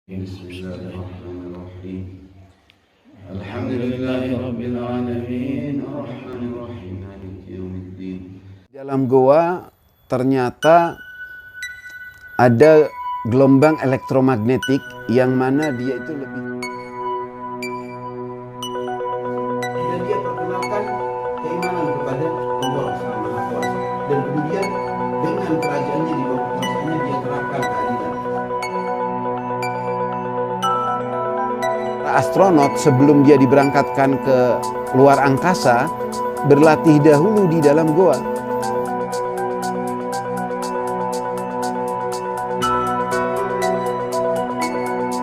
Bismillahirrahmanirrahim. Alhamdulillahirabbil alamin, arrahmanirrahim, maliki yaumiddin. Dalam goa ternyata ada gelombang elektromagnetik yang mana dia itu lebih. Dan dia perkenalkan keimanan kepada Allah Subhanahu wa Ta'ala. Dan kemudian dengan kerajaannya di bawah kekuasaannya dia terapkan keadilan. Astronot sebelum dia diberangkatkan ke luar angkasa berlatih dahulu di dalam goa.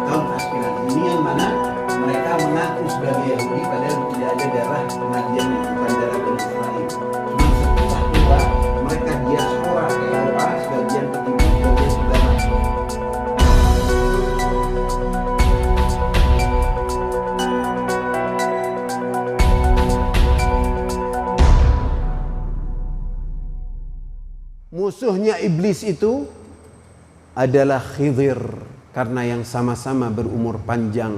Kaum aspirasi ini yang mana mereka mengaku sebagai Yahudi padahal tidak ada darah penagihan bukan darah Bani Israel. Cuma setelah keluar mereka diaspora ke Eropa sebagian ke timur sebagian ke barat. Musuhnya iblis itu adalah Khidir karena yang sama-sama berumur panjang.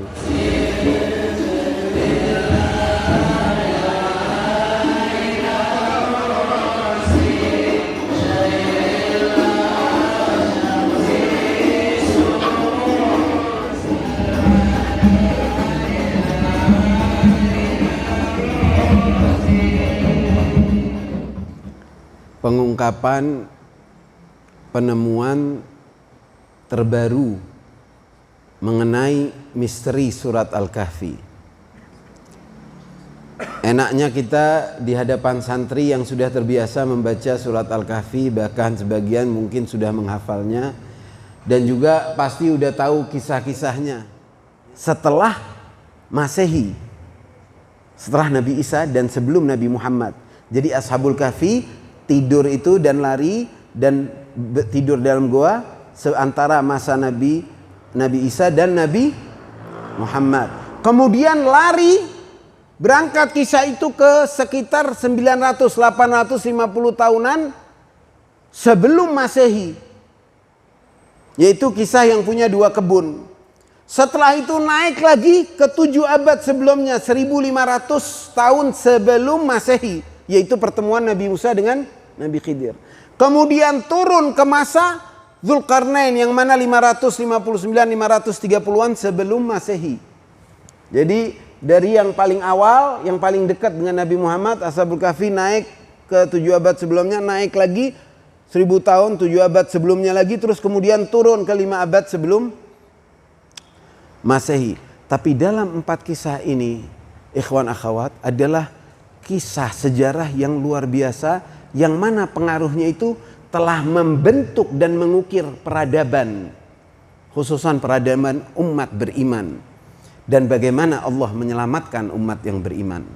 Pengungkapan penemuan terbaru mengenai misteri surat Al-Kahfi. Enaknya kita di hadapan santri yang sudah terbiasa membaca surat Al-Kahfi, bahkan sebagian mungkin sudah menghafalnya dan juga pasti udah tahu kisah-kisahnya. Setelah Masehi, setelah Nabi Isa dan sebelum Nabi Muhammad. Jadi Ashabul Kahfi tidur itu dan lari dan tidur dalam goa antara masa Nabi Isa dan Nabi Muhammad. Kemudian lari berangkat kisah itu ke sekitar 900-850 tahunan sebelum Masehi. Yaitu kisah yang punya dua kebun. Setelah itu naik lagi ke 7 abad sebelumnya, 1500 tahun sebelum Masehi, yaitu pertemuan Nabi Musa dengan Nabi Khidir. Kemudian turun ke masa Dzulqarnain yang mana 559-530-an sebelum Masehi. Jadi dari yang paling awal, yang paling dekat dengan Nabi Muhammad, Ashabul Kahfi naik ke 7 abad sebelumnya, naik lagi 1000 tahun, 7 abad sebelumnya lagi, terus kemudian turun ke 5 abad sebelum Masehi. Tapi dalam 4 kisah ini, ikhwan akhwat, adalah kisah sejarah yang luar biasa, yang mana pengaruhnya itu telah membentuk dan mengukir peradaban, khususan peradaban umat beriman, dan bagaimana Allah menyelamatkan umat yang beriman.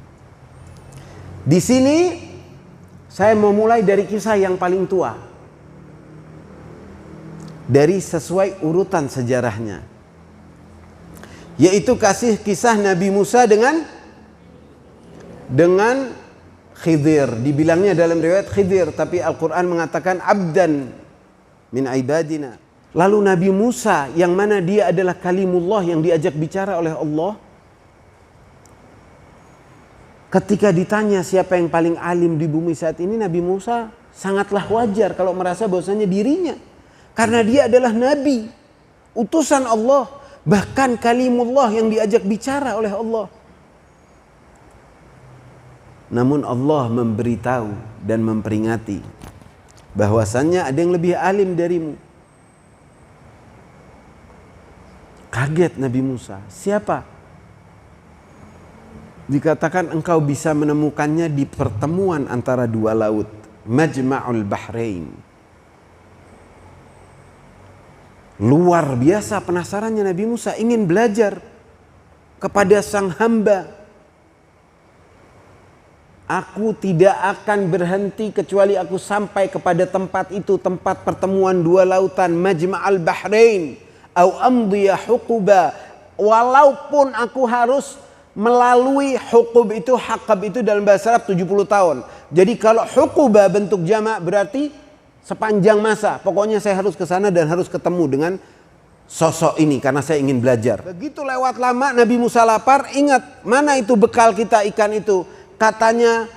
Di sini saya mau mulai dari kisah yang paling tua, dari sesuai urutan sejarahnya, yaitu kisah Nabi Musa dengan Khidir. Dibilangnya dalam riwayat Khidir, tapi Al-Quran mengatakan abdan min ibadina. Lalu Nabi Musa yang mana dia adalah kalimullah yang diajak bicara oleh Allah, ketika ditanya siapa yang paling alim di bumi saat ini, Nabi Musa sangatlah wajar kalau merasa bahwasanya dirinya, karena dia adalah nabi, utusan Allah, bahkan kalimullah yang diajak bicara oleh Allah. Namun Allah memberitahu dan memperingati bahwasannya ada yang lebih alim darimu. Kaget Nabi Musa. Siapa? Dikatakan engkau bisa menemukannya di pertemuan antara dua laut, Majma'ul Bahrain. Luar biasa penasarannya Nabi Musa, ingin belajar kepada sang hamba. Aku tidak akan berhenti kecuali aku sampai kepada tempat itu, tempat pertemuan dua lautan, Majma'al Bahrain, au amdiya huquba. Walaupun aku harus melalui huqub itu, haqab itu dalam bahasa Arab 70 tahun. Jadi kalau huquba bentuk jamak berarti sepanjang masa. Pokoknya saya harus ke sana dan harus ketemu dengan sosok ini karena saya ingin belajar. Begitu lewat lama Nabi Musa lapar, ingat mana itu bekal kita ikan itu. Katanya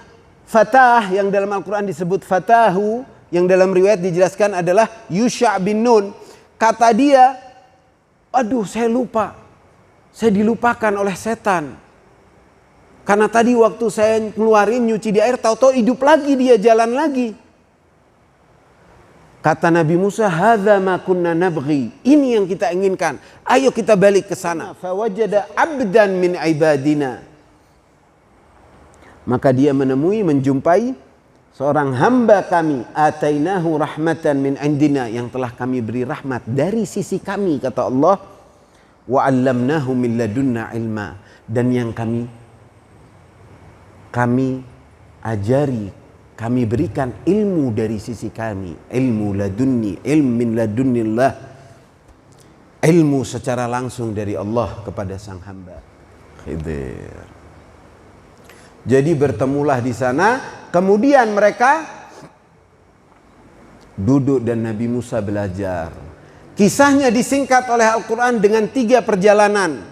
Fatah yang dalam Al-Quran disebut Fatahu, yang dalam riwayat dijelaskan adalah Yusha' bin Nun. Kata dia, aduh saya lupa, saya dilupakan oleh setan. Karena tadi waktu saya ngeluarin nyuci di air, tahu-tahu hidup lagi, dia jalan lagi. Kata Nabi Musa, hadza ma kunna nabghi. Ini yang kita inginkan. Ayo kita balik ke sana. Fawajada abdan min ibadina. Maka dia menjumpai seorang hamba kami, atainahu rahmatan min indina, yang telah kami beri rahmat dari sisi kami, kata Allah. Wa 'allamnahu min ladunna ilma, dan yang kami ajari, kami berikan ilmu dari sisi kami, ilmu ladunni, ilmu min ladunnillah, ilmu secara langsung dari Allah kepada sang hamba Khidir. Jadi bertemulah di sana, kemudian mereka duduk dan Nabi Musa belajar. Kisahnya disingkat oleh Al-Quran dengan 3 perjalanan,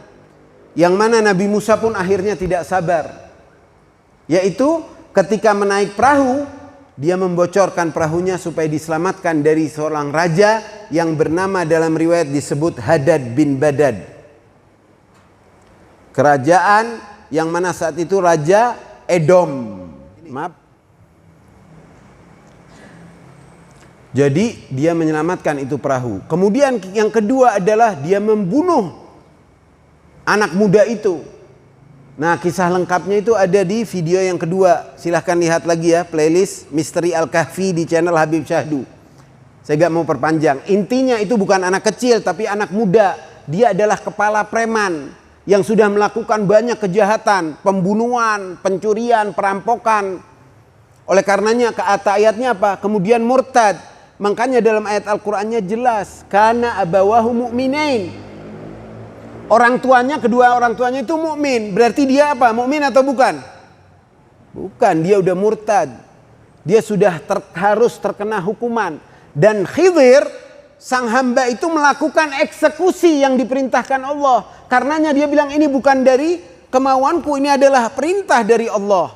yang mana Nabi Musa pun akhirnya tidak sabar. Yaitu ketika menaik perahu, dia membocorkan perahunya supaya diselamatkan dari seorang raja yang bernama dalam riwayat disebut Hadad bin Badad. Kerajaan yang mana saat itu Raja Edom. Maaf. Jadi dia menyelamatkan itu perahu. Kemudian yang kedua adalah dia membunuh anak muda itu. Nah, kisah lengkapnya itu ada di video yang kedua. Silahkan lihat lagi ya, playlist Misteri Al-Kahfi di channel Habib Syahdu. Saya gak mau perpanjang. Intinya itu bukan anak kecil tapi anak muda. Dia adalah kepala preman yang sudah melakukan banyak kejahatan, pembunuhan, pencurian, perampokan. Oleh karenanya ayatnya apa? Kemudian murtad. Makanya dalam ayat Al-Qur'annya jelas, kana abawahu mu'minain. Kedua orang tuanya itu mukmin. Berarti dia apa? Mukmin atau bukan? Bukan, dia udah murtad. Dia sudah harus terkena hukuman. Dan Khidir, sang hamba itu melakukan eksekusi yang diperintahkan Allah. Karenanya dia bilang, ini bukan dari kemauanku, ini adalah perintah dari Allah.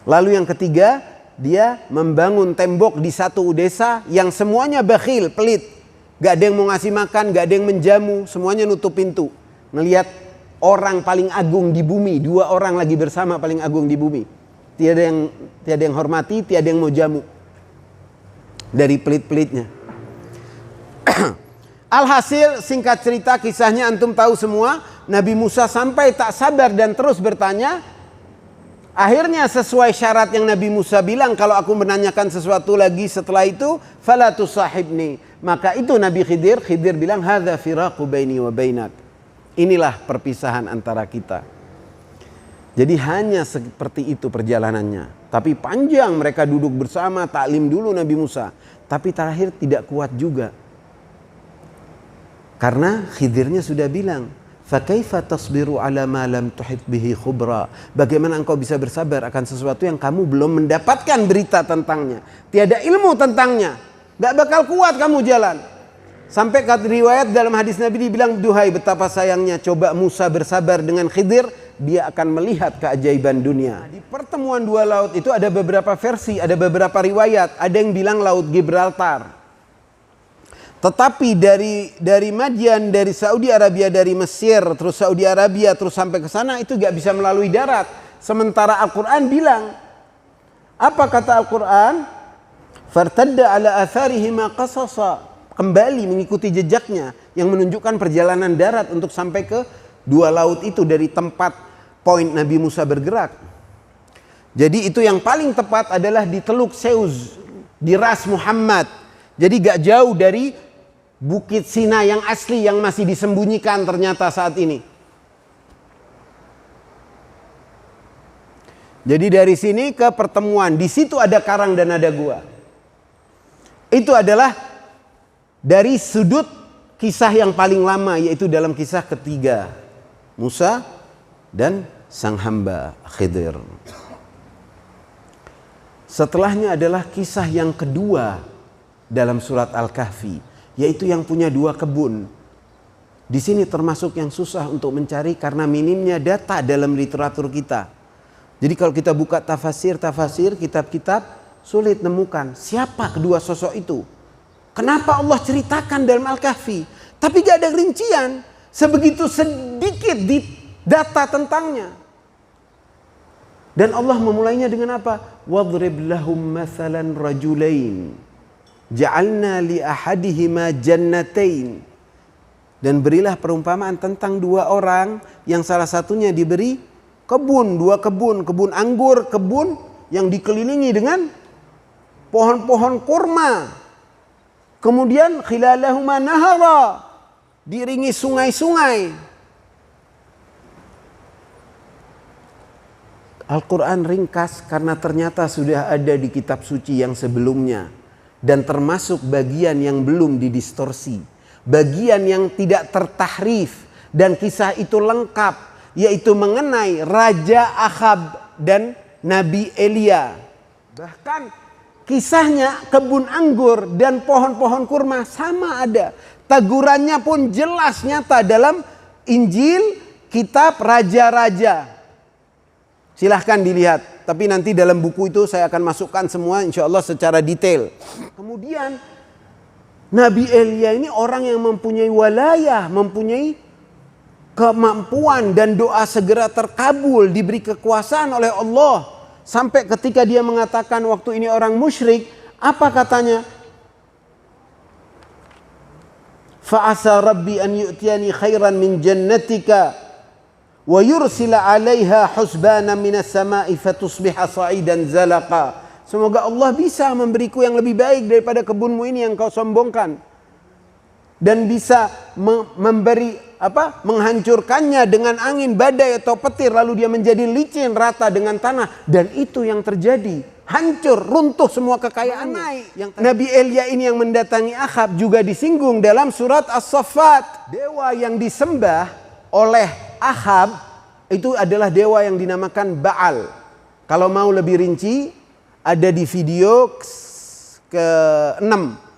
Lalu yang ketiga, dia membangun tembok di satu desa yang semuanya bakhil, pelit. Gak ada yang mau ngasih makan, gak ada yang menjamu, semuanya nutup pintu. Ngelihat orang paling agung di bumi, 2 orang lagi bersama paling agung di bumi. Tiada yang hormati, tiada yang mau jamu. Dari pelit-pelitnya. Alhasil singkat cerita kisahnya antum tahu semua. Nabi Musa sampai tak sabar dan terus bertanya. Akhirnya sesuai syarat yang Nabi Musa bilang, kalau aku menanyakan sesuatu lagi setelah itu, fala tusahibni. Maka itu Nabi Khidir bilang, hadza firaqu baini wa bainak. Inilah perpisahan antara kita. Jadi hanya seperti itu perjalanannya. Tapi panjang, mereka duduk bersama, taklim dulu Nabi Musa. Tapi terakhir tidak kuat juga. Karena Khidirnya sudah bilang, fakaifa tasbiru ala ma lam tuhit bihi khubra. Bagaimana engkau bisa bersabar akan sesuatu yang kamu belum mendapatkan berita tentangnya, tiada ilmu tentangnya, gak bakal kuat kamu jalan. Sampai kata riwayat dalam hadis Nabi dibilang, duhai betapa sayangnya coba Musa bersabar dengan Khidir, dia akan melihat keajaiban dunia. Di pertemuan 2 laut itu ada beberapa versi, ada beberapa riwayat. Ada yang bilang laut Gibraltar. Tetapi dari Madian, dari Saudi Arabia, dari Mesir, terus Saudi Arabia, terus sampai ke sana itu gak bisa melalui darat. Sementara Al-Quran bilang, apa kata Al-Quran? Fartadda ala atharihima qasasa. Kembali mengikuti jejaknya yang menunjukkan perjalanan darat untuk sampai ke 2 laut itu dari tempat poin Nabi Musa bergerak. Jadi itu yang paling tepat adalah di Teluk Seuz, di Ras Muhammad. Jadi gak jauh dari Bukit Sina yang asli yang masih disembunyikan ternyata saat ini. Jadi dari sini ke pertemuan, di situ ada karang dan ada gua. Itu adalah dari sudut kisah yang paling lama, yaitu dalam kisah ketiga, Musa dan sang hamba Khidir. Setelahnya adalah kisah yang kedua dalam surat Al-Kahfi, yaitu yang punya 2 kebun. Di sini termasuk yang susah untuk mencari karena minimnya data dalam literatur kita. Jadi kalau kita buka tafsir, kitab-kitab, sulit nemukan siapa kedua sosok itu. Kenapa Allah ceritakan dalam Al-Kahfi, tapi gak ada rincian, sebegitu sedikit di data tentangnya. Dan Allah memulainya dengan apa? Wadrib lahum mathalan rajulain ja'alna li ahadihima jannatain. Dan berilah perumpamaan tentang 2 orang yang salah satunya diberi kebun, 2 kebun, kebun anggur, kebun yang dikelilingi dengan pohon-pohon kurma. Kemudian khilalahuma nahara, diiringi sungai-sungai. Al-Quran ringkas karena ternyata sudah ada di kitab suci yang sebelumnya. Dan termasuk bagian yang belum didistorsi. Bagian yang tidak tertahrif. Dan kisah itu lengkap. Yaitu mengenai Raja Ahab dan Nabi Elia. Bahkan kisahnya kebun anggur dan pohon-pohon kurma sama ada. Tegurannya pun jelas nyata dalam Injil, kitab Raja-Raja. Silahkan dilihat. Tapi nanti dalam buku itu saya akan masukkan semua insya Allah secara detail. Kemudian Nabi Elia ini orang yang mempunyai walayah, mempunyai kemampuan dan doa segera terkabul, diberi kekuasaan oleh Allah. Sampai ketika dia mengatakan waktu ini orang musyrik, apa katanya? Fa'asa rabbi an yu'tiyani khairan min jannatika wa yursila 'alaiha husbana minas sama'i fatusbiha sa'idan zalaqa. Semoga Allah bisa memberiku yang lebih baik daripada kebunmu ini yang kau sombongkan. Dan bisa menghancurkannya dengan angin badai atau petir. Lalu dia menjadi licin rata dengan tanah. Dan itu yang terjadi. Hancur, runtuh semua kekayaannya. Nabi Elia ini yang mendatangi Ahab juga disinggung dalam surat As-Saffat. Dewa yang disembah oleh Ahab itu adalah dewa yang dinamakan Baal. Kalau mau lebih rinci, ada di video ke-6.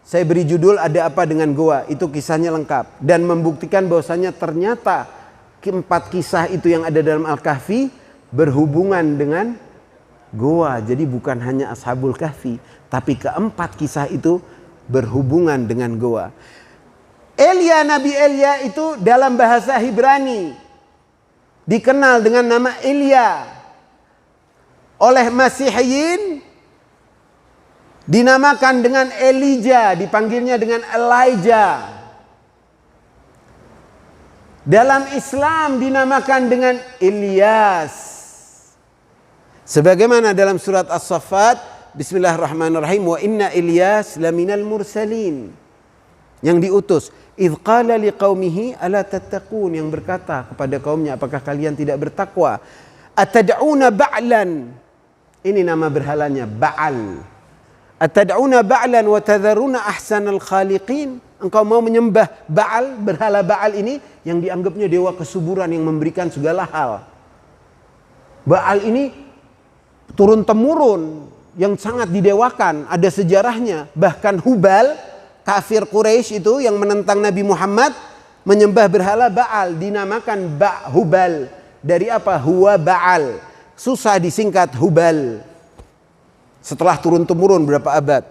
Saya beri judul Ada Apa Dengan Goa. Itu kisahnya lengkap. Dan membuktikan bahwasanya ternyata 4 kisah itu yang ada dalam Al-Kahfi berhubungan dengan goa. Jadi bukan hanya Ashabul Kahfi. Tapi ke-4 kisah itu berhubungan dengan goa. Nabi Elia itu dalam bahasa Ibrani dikenal dengan nama Elia. Oleh Masihiyin dinamakan dengan Elijah, dipanggilnya dengan Elijah. Dalam Islam dinamakan dengan Ilyas. Sebagaimana dalam surat As-Saffat, bismillahirrahmanirrahim, wa inna Ilyas laminal mursalin. Yang diutus. Idh qala liqaumihi ala tattaqun, yang berkata kepada kaumnya, apakah kalian tidak bertakwa? Atad'una ba'lan. Ini nama berhalanya, Baal. Atad'una ba'lan wa tadharuna ahsanal khaliqin. Engkau mau menyembah Baal, berhala Baal ini yang dianggapnya dewa kesuburan yang memberikan segala hal. Baal ini turun-temurun yang sangat didewakan, ada sejarahnya. Bahkan Hubal, kafir Quraisy itu yang menentang Nabi Muhammad, menyembah berhala Baal, dinamakan Hubal. Dari apa? Huwa Baal. Susah disingkat Hubal. Setelah turun-temurun berapa abad.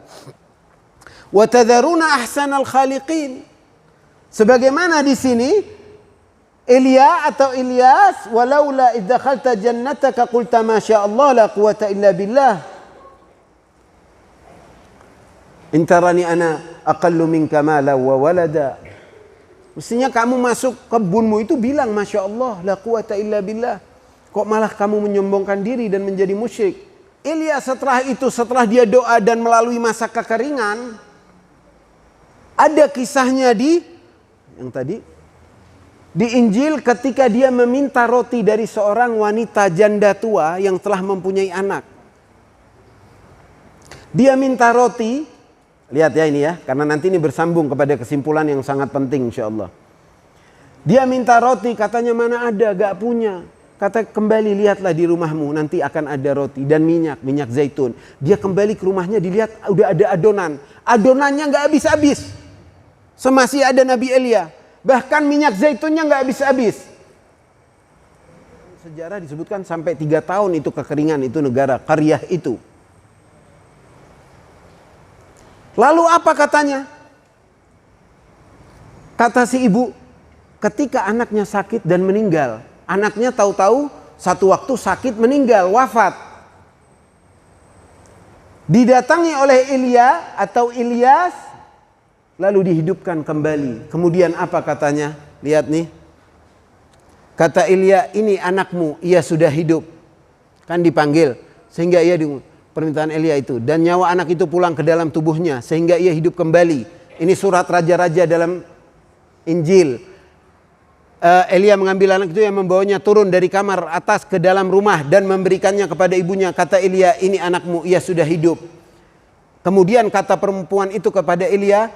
Wa tadharuna ahsanal khaliqin. Sebagaimana di sini Elia atau Ilyas, walaula idh dakhalta jannataka qulta ma syaa Allah la quwwata illa billah. Intarani ana aqallu minka mala wa walada. Mestinya kamu masuk kebunmu itu bilang masya Allah la quwwata illa billah. Kok malah kamu menyombongkan diri dan menjadi musyrik? Ilyas setelah itu, setelah dia doa dan melalui masa kekeringan, ada kisahnya di Injil ketika dia meminta roti dari seorang wanita janda tua yang telah mempunyai anak. Dia minta roti, lihat ya ini ya, karena nanti ini bersambung kepada kesimpulan yang sangat penting insyaallah. Dia minta roti, katanya mana ada, gak punya. Kata kembali lihatlah di rumahmu, nanti akan ada roti dan minyak zaitun. Dia kembali ke rumahnya, dilihat udah ada adonan. Adonannya gak habis-habis. Semasih ada Nabi Elia. Bahkan minyak zaitunnya nggak habis-habis. Sejarah disebutkan sampai 3 tahun itu kekeringan itu negara, qaryah itu. Lalu apa katanya? Kata si ibu, ketika anaknya sakit dan meninggal. Anaknya tahu-tahu satu waktu sakit meninggal, wafat. Didatangi oleh Ilya atau Ilyas, lalu dihidupkan kembali. Kemudian apa katanya? Lihat nih. Kata Ilya, ini anakmu, ia sudah hidup. Kan dipanggil. Sehingga ia permintaan Ilya itu. Dan nyawa anak itu pulang ke dalam tubuhnya. Sehingga ia hidup kembali. Ini surat raja-raja dalam Injil. Elia mengambil anak itu yang membawanya turun dari kamar atas ke dalam rumah. Dan memberikannya kepada ibunya. Kata Ilya, ini anakmu, ia sudah hidup. Kemudian kata perempuan itu kepada Ilya.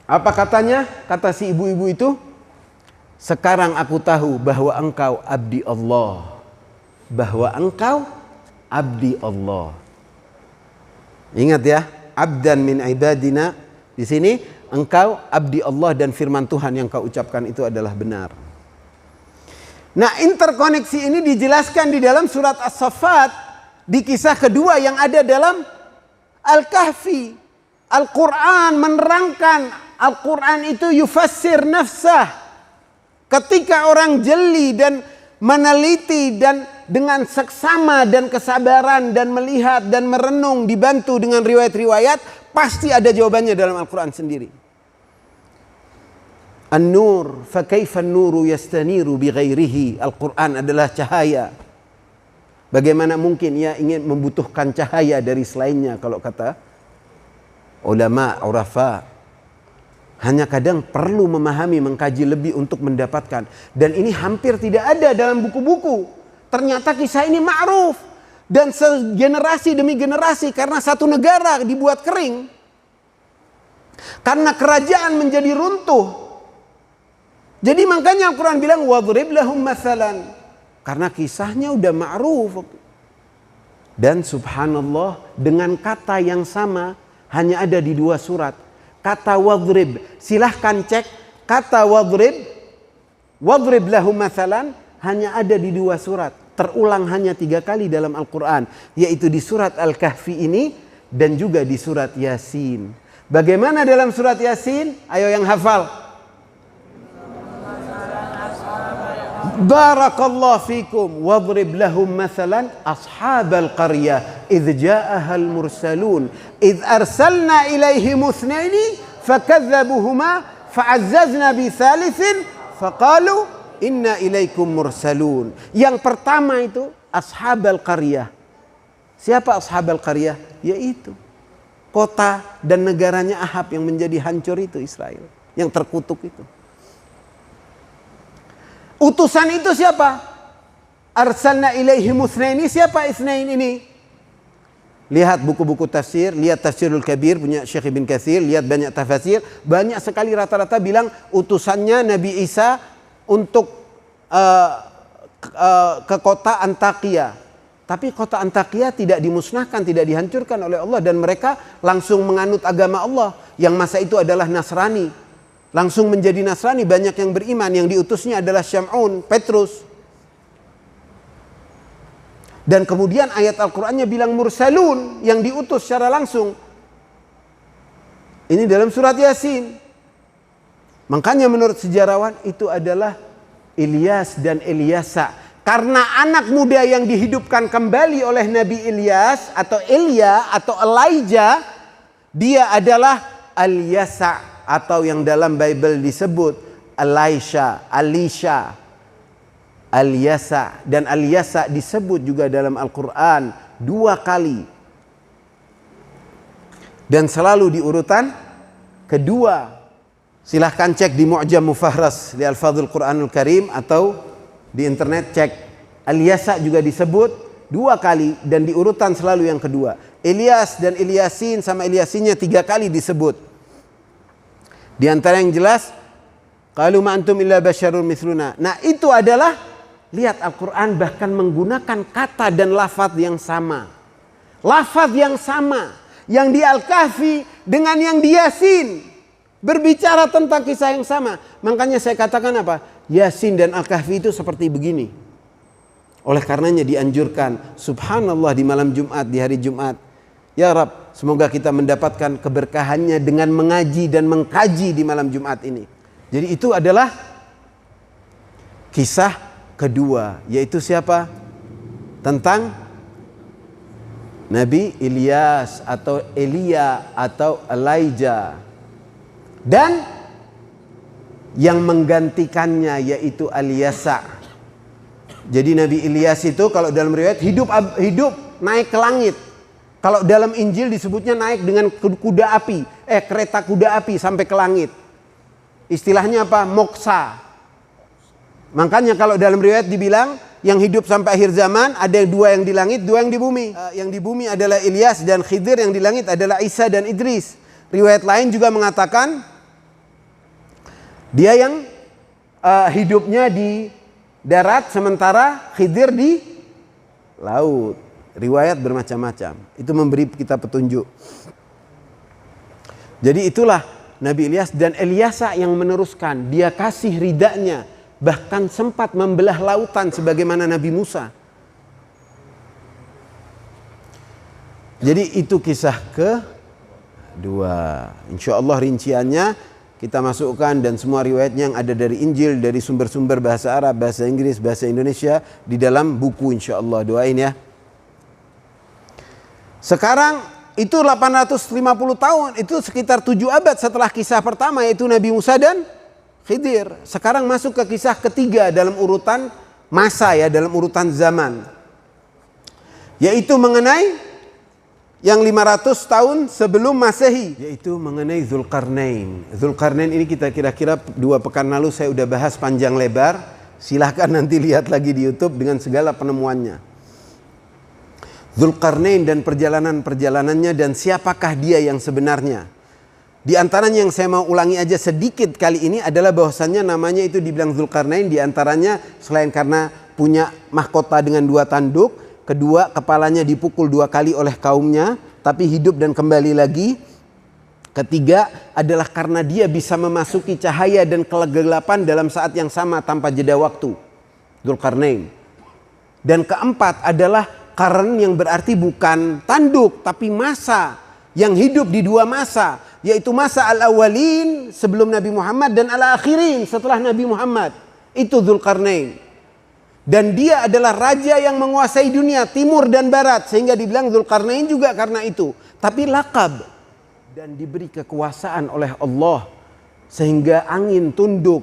Apa katanya? Kata si ibu-ibu itu. Sekarang aku tahu bahwa engkau abdi Allah. Bahwa engkau abdi Allah. Ingat ya, abdan min ibadina. Di sini engkau abdi Allah dan firman Tuhan yang kau ucapkan itu adalah benar. Nah, interkoneksi ini dijelaskan di dalam surat As-Saffat di kisah kedua yang ada dalam Al-Kahfi. Al-Quran menerangkan, Al-Quran itu yufassir nafsah. Ketika orang jeli dan meneliti dan dengan seksama dan kesabaran dan melihat dan merenung dibantu dengan riwayat-riwayat, pasti ada jawabannya dalam Al-Quran sendiri. An-nur, fa kaifa an-nuru yastaniru bi ghairihi. Al-Quran adalah cahaya. Bagaimana mungkin ia ingin membutuhkan cahaya dari selainnya, kalau kata ulama, urafa. Hanya kadang perlu memahami, mengkaji lebih untuk mendapatkan. Dan ini hampir tidak ada dalam buku-buku. Ternyata kisah ini ma'ruf. Dan segenerasi demi generasi. Karena satu negara dibuat kering. Karena kerajaan menjadi runtuh. Jadi makanya Al-Quran bilang, وَضْرِبْ لَهُمْ مَثَلًا. Karena kisahnya udah ma'ruf. Dan subhanallah, dengan kata yang sama, hanya ada di 2 surat. Kata wadrib, silahkan cek kata wadrib lahum mathalan hanya ada di 2 surat. Terulang hanya 3 kali dalam Al-Quran. Yaitu di surat Al-Kahfi ini dan juga di surat Yasin. Bagaimana dalam surat Yasin? Ayo yang hafal. Barakallahu fikum wadrib lahum mathalan ashabal qaryah idh ja'ahal mursalun idh arsalna ilaihim ithnaini fakadzabuhuma fa'azzazna bi thalithin faqalu inna ilaikum mursalun. Yang pertama itu ashabal qaryah. Siapa ashabal qaryah? Yaitu kota dan negaranya Ahab yang menjadi hancur itu, Israel, yang terkutuk itu. Utusan itu siapa? Arsalna ilaihim itsnaini. Siapa itsnain ini? Lihat buku-buku tafsir, lihat Tafsirul Kabir punya Syekh Ibn Katsir, lihat banyak tafsir, banyak sekali rata-rata bilang utusannya Nabi Isa untuk ke kota Antakia. Tapi kota Antakia tidak dimusnahkan, tidak dihancurkan oleh Allah dan mereka langsung menganut agama Allah yang masa itu adalah Nasrani. Langsung menjadi Nasrani, banyak yang beriman. Yang diutusnya adalah Syam'un, Petrus. Dan kemudian ayat Al-Qur'annya bilang mursalun, yang diutus secara langsung. Ini dalam surat Yasin. Makanya menurut sejarawan itu adalah Ilyas dan Ilyasa. Karena anak muda yang dihidupkan kembali oleh Nabi Ilyas atau Ilya atau Elijah, dia adalah Al-Yasa. Atau yang dalam Bible disebut Elisha, Alisha, Al-Yasa. Dan Al-Yasa disebut juga dalam Al-Quran 2 kali. Dan selalu di urutan kedua. Silahkan cek di Mu'jam Mufahras di Al-Fadhul Quranul Karim. Atau di internet cek. Al-Yasa juga disebut 2 kali. Dan di urutan selalu yang kedua. Ilyas dan Ilyasin sama Ilyasinnya 3 kali disebut. Di antara yang jelas, qalu ma antum illa basyarun mithluna. Nah, itu adalah lihat Al-Qur'an bahkan menggunakan kata dan lafaz yang sama. Lafaz yang sama yang di Al-Kahfi dengan yang di Yasin. Berbicara tentang kisah yang sama. Makanya saya katakan apa? Yasin dan Al-Kahfi itu seperti begini. Oleh karenanya dianjurkan, subhanallah, di malam Jumat, di hari Jumat, ya Rab, semoga kita mendapatkan keberkahannya dengan mengaji dan mengkaji di malam Jumat ini. Jadi itu adalah kisah kedua, yaitu siapa? Tentang Nabi Ilyas atau Elia atau Elijah. Dan yang menggantikannya yaitu Al-Yasa. Jadi Nabi Ilyas itu kalau dalam riwayat hidup naik ke langit. Kalau dalam Injil disebutnya naik dengan kuda api, kereta kuda api sampai ke langit. Istilahnya apa? Moksa. Makanya kalau dalam riwayat dibilang yang hidup sampai akhir zaman ada dua yang di langit, dua yang di bumi. Yang di bumi adalah Ilyas dan Khidir, yang di langit adalah Isa dan Idris. Riwayat lain juga mengatakan dia yang hidupnya di darat sementara Khidir di laut. Riwayat bermacam-macam. Itu memberi kita petunjuk. Jadi itulah Nabi Ilyas dan Elyasa yang meneruskan. Dia kasih ridanya, bahkan sempat membelah lautan sebagaimana Nabi Musa. Jadi itu kisah kedua. Insya Allah rinciannya kita masukkan, dan semua riwayatnya yang ada dari Injil, dari sumber-sumber bahasa Arab, bahasa Inggris, bahasa Indonesia di dalam buku, insya Allah. Doain ya. Sekarang itu 850 tahun, itu sekitar 7 abad setelah kisah pertama, yaitu Nabi Musa dan Khidir. Sekarang masuk ke kisah ketiga dalam urutan masa ya, dalam urutan zaman. Yaitu mengenai yang 500 tahun sebelum Masehi, yaitu mengenai Dzulqarnain. Dzulqarnain ini kita kira-kira 2 pekan lalu saya udah bahas panjang lebar. Silahkan nanti lihat lagi di YouTube dengan segala penemuannya. Dzulqarnain dan perjalanan-perjalanannya dan siapakah dia yang sebenarnya. Di antaranya yang saya mau ulangi aja sedikit kali ini adalah bahwasannya namanya itu dibilang Dzulqarnain di antaranya selain karena punya mahkota dengan 2 tanduk, kedua, kepalanya dipukul 2 kali oleh kaumnya, tapi hidup dan kembali lagi. Ketiga adalah karena dia bisa memasuki cahaya dan kegelapan dalam saat yang sama tanpa jeda waktu. Dzulqarnain. Dan keempat adalah qarn, yang berarti bukan tanduk, tapi masa. Yang hidup di 2 masa, yaitu masa al-awwalin sebelum Nabi Muhammad dan al-akhirin setelah Nabi Muhammad. Itu Dzulqarnain. Dan dia adalah raja yang menguasai dunia timur dan barat, sehingga dibilang Dzulqarnain juga karena itu. Tapi lakab, dan diberi kekuasaan oleh Allah sehingga angin tunduk,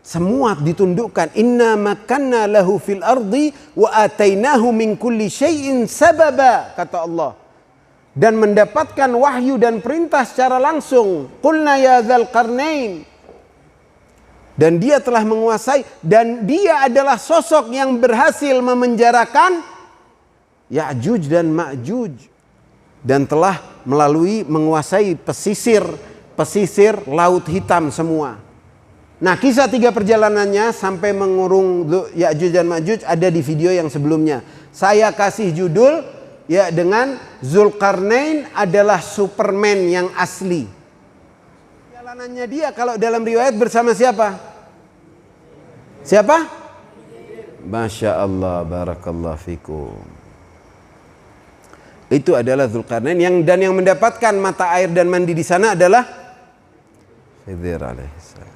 semua ditundukkan. Inna makanna lahu fil ardi wa atainahu min kulli syai'in sababa, kata Allah. Dan mendapatkan wahyu dan perintah secara langsung. Qulna ya Dzulqarnain. Dan dia telah menguasai, dan dia adalah sosok yang berhasil memenjarakan Ya'juj dan Ma'juj, dan telah menguasai pesisir Laut Hitam semua. Nah, kisah 3 perjalanannya sampai mengurung Ya'juj dan Ma'juj ada di video yang sebelumnya. Saya kasih judul ya dengan Dzulqarnain adalah Superman yang asli. Perjalanannya dia kalau dalam riwayat bersama siapa? Siapa? Masya Allah, barakallah fikum. Itu adalah Dzulqarnain dan yang mendapatkan mata air dan mandi di sana adalah Khidir alaihissalam.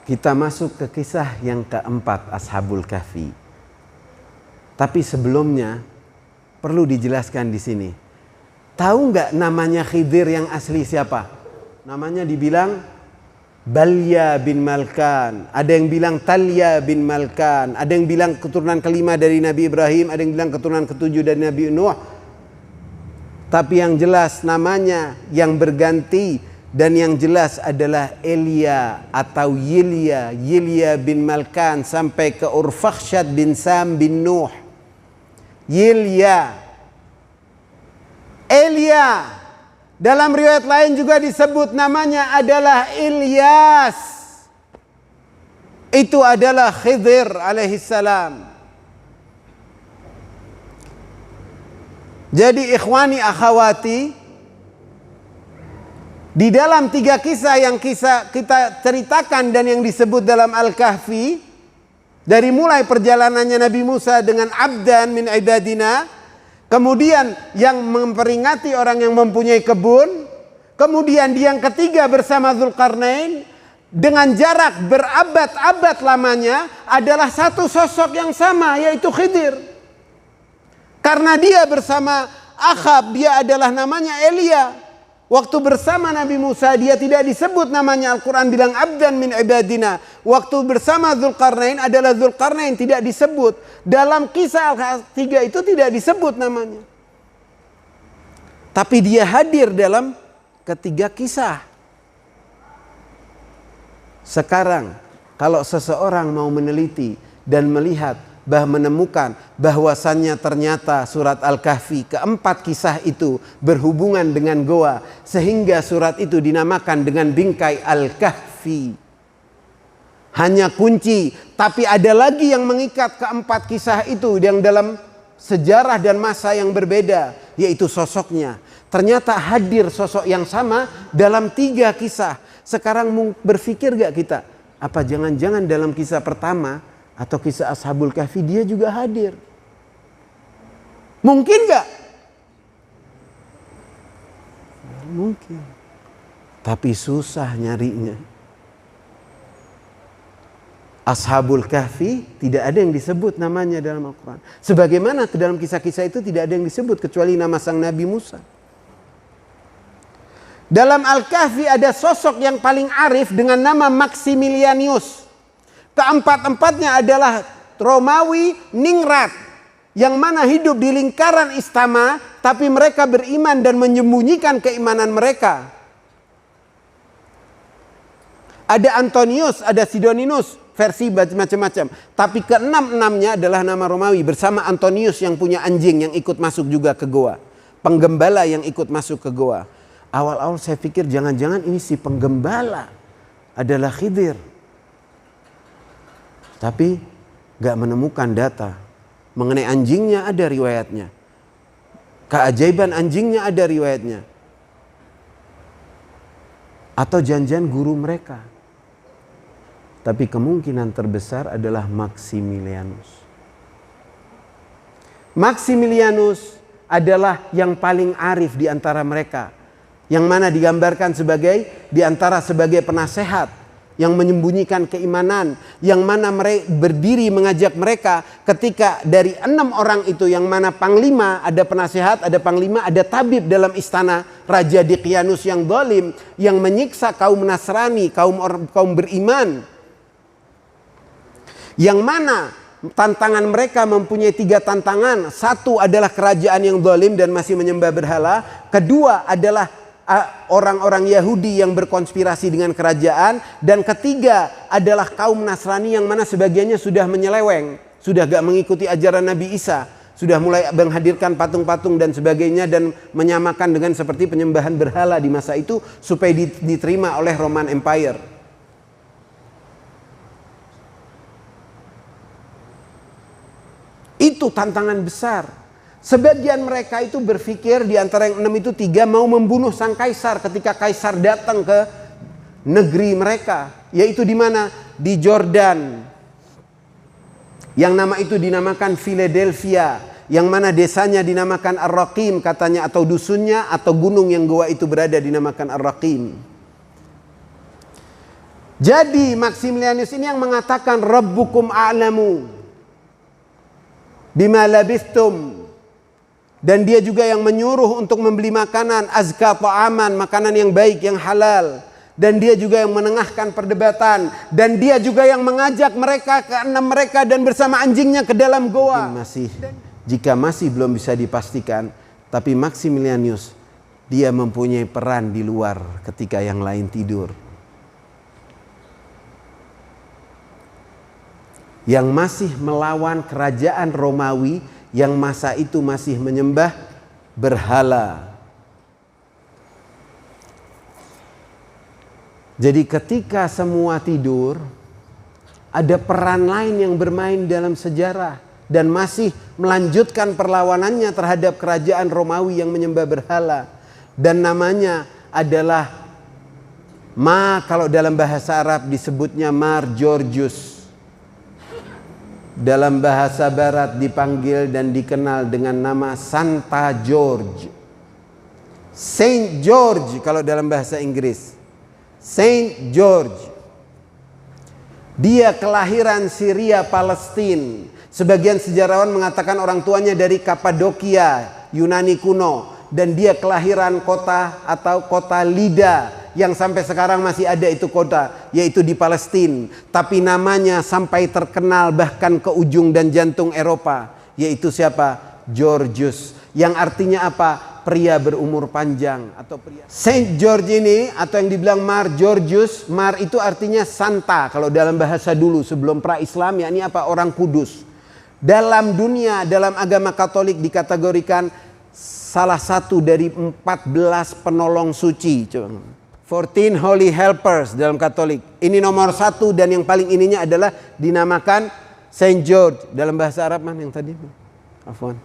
Kita masuk ke kisah yang keempat, Ashabul Kahfi. Tapi sebelumnya perlu dijelaskan di sini. Tahu nggak namanya Khidir yang asli siapa? Namanya dibilang Balya bin Malkan. Ada yang bilang Talya bin Malkan. Ada yang bilang keturunan kelima dari Nabi Ibrahim. Ada yang bilang keturunan ketujuh dari Nabi Nuh. Tapi yang jelas namanya yang berganti dan yang jelas adalah Elia atau Yilya. Yilya bin Malkan sampai ke Urfakhshad bin Sam bin Nuh. Yilya, Elia, dalam riwayat lain juga disebut namanya adalah Ilyas. Itu adalah Khidir alaihissalam. Jadi ikhwani akhawati, di dalam 3 kisah yang kita ceritakan dan yang disebut dalam Al-Kahfi, dari mulai perjalanannya Nabi Musa dengan abdan min ibadina, kemudian yang memperingati orang yang mempunyai kebun, kemudian yang ketiga bersama Dzulqarnain dengan jarak berabad-abad lamanya adalah satu sosok yang sama, yaitu Khidir. Karena dia bersama Akhab, dia adalah namanya Elia. Waktu bersama Nabi Musa dia tidak disebut namanya, Al-Quran bilang abdan min ibadina. Waktu bersama Dzulqarnain adalah Dzulqarnain, tidak disebut. Dalam kisah Al-3 itu tidak disebut namanya. Tapi dia hadir dalam ketiga kisah. Sekarang kalau seseorang mau meneliti dan melihat menemukan bahwasannya ternyata surat Al-Kahfi, keempat kisah itu berhubungan dengan goa, sehingga surat itu dinamakan dengan bingkai Al-Kahfi. Hanya kunci, tapi ada lagi yang mengikat keempat kisah itu yang dalam sejarah dan masa yang berbeda, yaitu sosoknya. Ternyata hadir sosok yang sama dalam 3 kisah. Sekarang berpikir gak kita, apa jangan-jangan dalam kisah pertama atau kisah Ashabul Kahfi dia juga hadir? Mungkin gak? Mungkin. Tapi susah nyarinya. Ashabul Kahfi tidak ada yang disebut namanya dalam Al-Quran. Sebagaimana dalam kisah-kisah itu tidak ada yang disebut kecuali nama sang Nabi Musa. Dalam Al-Kahfi ada sosok yang paling arif dengan nama Maximilianus. Keempat-empatnya adalah Romawi ningrat, yang mana hidup di lingkaran istana, tapi mereka beriman dan menyembunyikan keimanan mereka. Ada Antonius, ada Sidoninus, versi macam-macam. Tapi keenam-enamnya adalah nama Romawi, bersama Antonius yang punya anjing yang ikut masuk juga ke goa. Penggembala yang ikut masuk ke goa. Awal-awal saya pikir jangan-jangan ini si penggembala adalah Khidir. Tapi gak menemukan data. Mengenai anjingnya ada riwayatnya. Keajaiban anjingnya ada riwayatnya. Atau janjian guru mereka. Tapi kemungkinan terbesar adalah Maximilianus. Maximilianus adalah yang paling arif di antara mereka. Yang mana digambarkan sebagai sebagai penasehat yang menyembunyikan keimanan, yang mana mereka berdiri mengajak mereka ketika dari 6 orang itu, yang mana panglima, ada penasehat, ada panglima, ada tabib dalam istana Raja Diqyanus yang zalim, yang menyiksa kaum Nasrani, kaum beriman. Yang mana tantangan mereka mempunyai 3 tantangan. Satu adalah kerajaan yang zalim dan masih menyembah berhala. Kedua adalah orang-orang Yahudi yang berkonspirasi dengan kerajaan. Dan ketiga adalah kaum Nasrani yang mana sebagiannya sudah menyeleweng, sudah gak mengikuti ajaran Nabi Isa, sudah mulai menghadirkan patung-patung dan sebagainya, dan menyamakan dengan seperti penyembahan berhala di masa itu supaya diterima oleh Roman Empire. Itu tantangan besar. Sebagian mereka itu berpikir, di antara yang 6 itu 3 mau membunuh sang kaisar ketika kaisar datang ke negeri mereka, yaitu di mana? Di Jordan. Yang nama itu dinamakan Philadelphia, yang mana desanya dinamakan Ar-Raqim katanya, atau dusunnya atau gunung yang goa itu berada dinamakan Ar-Raqim. Jadi Maximilianus ini yang mengatakan Rabbukum a'lamu bima labithtum. Dan dia juga yang menyuruh untuk membeli makanan azka ta'aman, makanan yang baik, yang halal. Dan dia juga yang menengahkan perdebatan. Dan dia juga yang mengajak mereka, keenam mereka dan bersama anjingnya ke dalam goa. Jika masih belum bisa dipastikan, tapi Maximilianus dia mempunyai peran di luar ketika yang lain tidur. Yang masih melawan kerajaan Romawi yang masa itu masih menyembah berhala. Jadi ketika semua tidur, ada peran lain yang bermain dalam sejarah dan masih melanjutkan perlawanannya terhadap kerajaan Romawi yang menyembah berhala. Dan namanya adalah kalau dalam bahasa Arab disebutnya Mar Georgius. Dalam bahasa Barat dipanggil dan dikenal dengan nama Santa George. Saint George kalau dalam bahasa Inggris. Saint George. Dia kelahiran Syria Palestina. Sebagian sejarawan mengatakan orang tuanya dari Kapadokia, Yunani kuno. Dan dia kelahiran kota atau kota Lida yang sampai sekarang masih ada itu kota, yaitu di Palestina. Tapi namanya sampai terkenal bahkan ke ujung dan jantung Eropa, yaitu siapa? Georgius, yang artinya apa? Pria berumur panjang atau pria. Saint George ini atau yang dibilang Mar Georgius, Mar itu artinya santa kalau dalam bahasa dulu sebelum pra-Islam, yakni apa? Orang kudus. Dalam dunia, dalam agama Katolik dikategorikan salah satu dari 14 penolong suci. 14 Holy Helpers dalam Katolik. Ini nomor 1 dan yang paling ininya adalah dinamakan Saint George. Dalam bahasa Arab mana yang tadi? Afwan.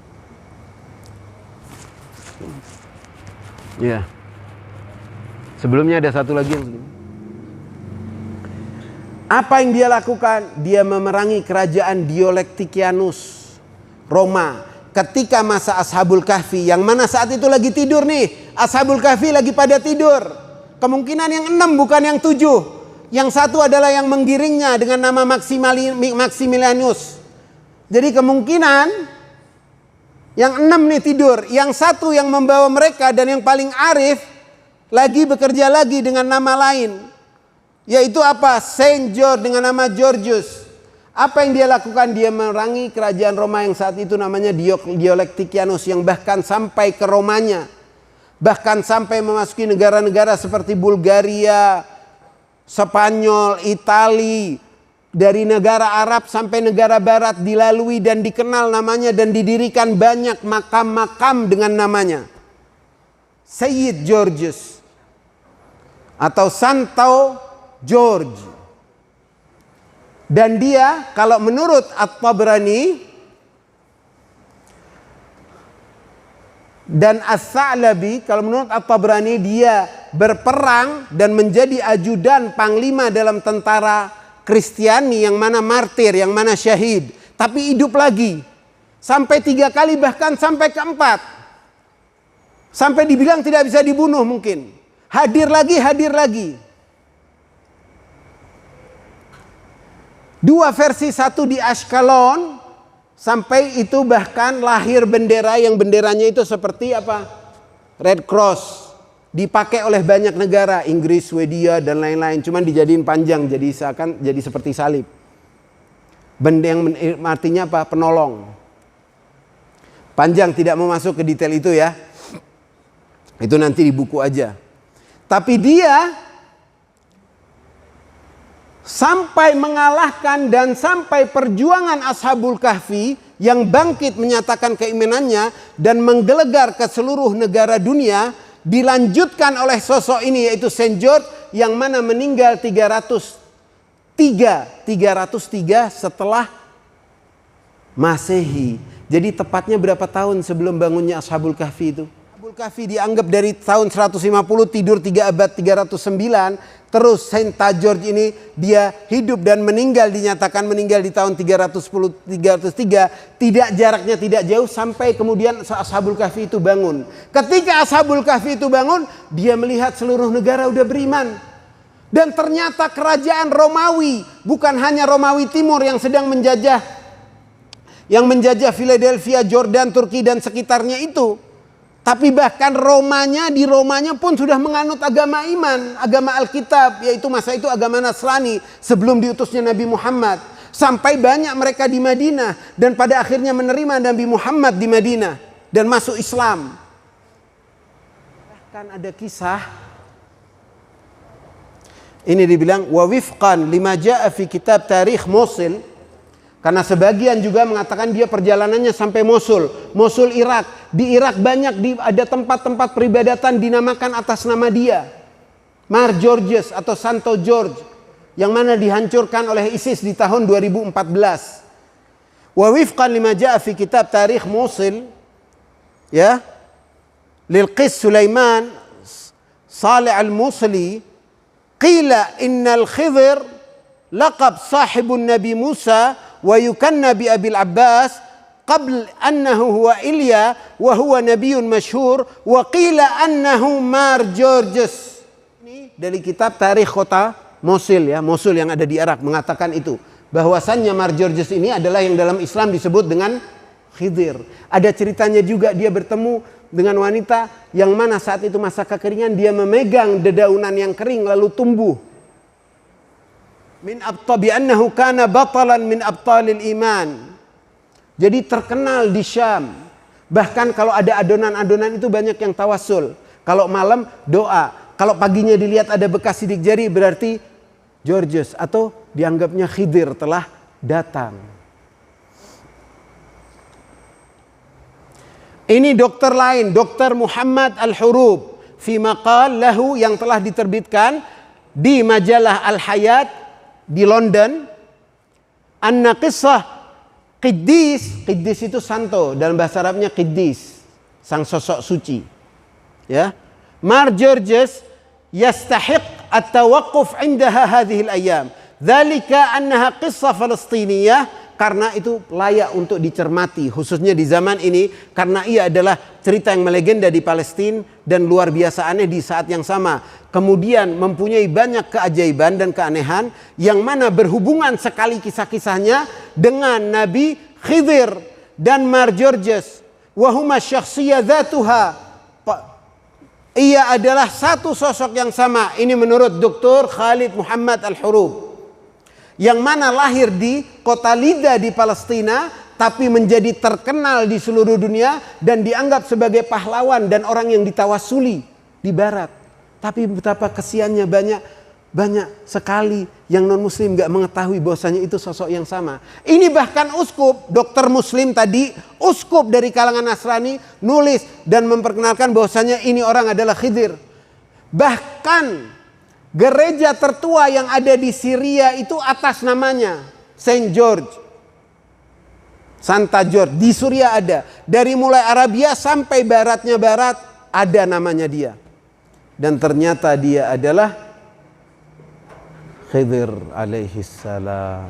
Ya. Sebelumnya ada satu lagi yang begini. Apa yang dia lakukan? Dia memerangi kerajaan Diocletianus Roma. Ketika masa Ashabul Kahfi, yang mana saat itu lagi tidur nih, Ashabul Kahfi lagi pada tidur. Kemungkinan yang 6 bukan yang 7. Yang satu adalah yang menggiringnya dengan nama Maximilianus. Jadi kemungkinan yang 6 nih tidur, yang satu yang membawa mereka dan yang paling arif lagi bekerja lagi dengan nama lain, yaitu apa? Saint George dengan nama Georgius. Apa yang dia lakukan? Dia memerangi kerajaan Roma yang saat itu namanya Diocletianus, yang bahkan sampai ke Romanya. Bahkan sampai memasuki negara-negara seperti Bulgaria, Spanyol, Itali. Dari negara Arab sampai negara Barat dilalui dan dikenal namanya dan didirikan banyak makam-makam dengan namanya. Sayyid Georgius atau Santo George. Dan dia kalau menurut At-Tabrani dan As-Sa'labi, kalau menurut At-Tabrani dia berperang dan menjadi ajudan panglima dalam tentara Kristiani, yang mana martir, yang mana syahid, tapi hidup lagi sampai 3 kali, bahkan sampai keempat, sampai dibilang tidak bisa dibunuh mungkin, hadir lagi. 2 versi, 1 di Ashkelon, sampai itu bahkan lahir bendera yang benderanya itu seperti apa? Red Cross. Dipakai oleh banyak negara, Inggris, Swedia dan lain-lain. Cuman dijadiin panjang, jadi seakan jadi seperti salib. Benda yang artinya apa? Penolong. Panjang, tidak mau masuk ke detail itu ya. Itu nanti di buku aja. Tapi dia sampai mengalahkan dan sampai perjuangan Ashabul Kahfi yang bangkit menyatakan keimanannya dan menggelegar ke seluruh negara dunia, dilanjutkan oleh sosok ini yaitu Saint George, yang mana meninggal 303 setelah Masehi. Jadi tepatnya berapa tahun sebelum bangunnya Ashabul Kahfi itu? Ashabul Kahfi dianggap dari tahun 150, tidur 3 abad 309. Terus Saint George ini dia hidup dan meninggal, dinyatakan meninggal di tahun 303. Jaraknya tidak jauh sampai kemudian Ashabul Kahfi itu bangun. Ketika Ashabul Kahfi itu bangun, dia melihat seluruh negara udah beriman. Dan ternyata kerajaan Romawi, bukan hanya Romawi Timur yang sedang menjajah Philadelphia, Jordan, Turki dan sekitarnya itu. Tapi bahkan di Romanya pun sudah menganut agama iman, agama Alkitab, yaitu masa itu agama Nasrani sebelum diutusnya Nabi Muhammad. Sampai banyak mereka di Madinah dan pada akhirnya menerima Nabi Muhammad di Madinah dan masuk Islam. Bahkan ada kisah, ini dibilang wa wifqan lima jaa fi kitab tarikh Mosul. Karena sebagian juga mengatakan dia perjalanannya sampai Mosul, Irak. Di Irak banyak ada tempat-tempat peribadatan dinamakan atas nama dia. Mar Georgius atau Santo George, yang mana dihancurkan oleh ISIS di tahun 2014. Wa wifqan lima jaa fi kitab Tarikh Mosul ya lil Qis Sulaiman Salih al-Musli qila innal Khidr laqab sahibun Nabi Musa wa yukanna bi Abil Abbas qabl annahu huwa Ilya wa huwa nabiyyun masyhur wa qila annahu Mar Georges. Ini dari kitab Tarikh kota Mosul ya, Mosul yang ada di Irak mengatakan itu. Bahwasannya Mar Georges ini adalah yang dalam Islam disebut dengan Khidir. Ada ceritanya juga dia bertemu dengan wanita yang mana saat itu masa kekeringan dia memegang dedaunan yang kering lalu tumbuh. Min abtabi annahu kana batalan min abtalil iman. Jadi terkenal di Syam. Bahkan kalau ada adonan-adonan itu banyak yang tawassul. Kalau malam doa. Kalau paginya dilihat ada bekas sidik jari berarti Georges atau dianggapnya Khidir telah datang. Ini dokter lain, Dokter Muhammad Al-Hurub fi maqal lahu yang telah diterbitkan di majalah Al-Hayat di London. Anna qissah Qiddis itu santo, dalam bahasa Arabnya Qiddis, sang sosok suci. Ya. Mar Georges yastahiq at-tawaqquf 'indaha hadhihi al-ayyam. Dzalika annaha qissah Falastiniyah, karena itu layak untuk dicermati khususnya di zaman ini karena ia adalah cerita yang melegenda di Palestina dan luar biasa aneh di saat yang sama. Kemudian mempunyai banyak keajaiban dan keanehan yang mana berhubungan sekali kisah-kisahnya dengan Nabi Khidir dan Mar Georges. Wa huma syakhsiyah dzatuha. Ia adalah satu sosok yang sama. Ini menurut Dr. Khalid Muhammad Al-Hurub. Yang mana lahir di kota Lida di Palestina, tapi menjadi terkenal di seluruh dunia dan dianggap sebagai pahlawan dan orang yang ditawasuli di Barat. Tapi betapa kesiannya banyak sekali yang non Muslim gak mengetahui bahwasanya itu sosok yang sama. Ini bahkan uskup, dokter Muslim tadi, uskup dari kalangan Nasrani nulis dan memperkenalkan bahwasanya ini orang adalah Khidir. Bahkan gereja tertua yang ada di Syria itu atas namanya Saint George, Santa George. Di Syria ada. Dari mulai Arabia sampai baratnya barat ada namanya dia. Dan ternyata dia adalah Khidir alaihissalam.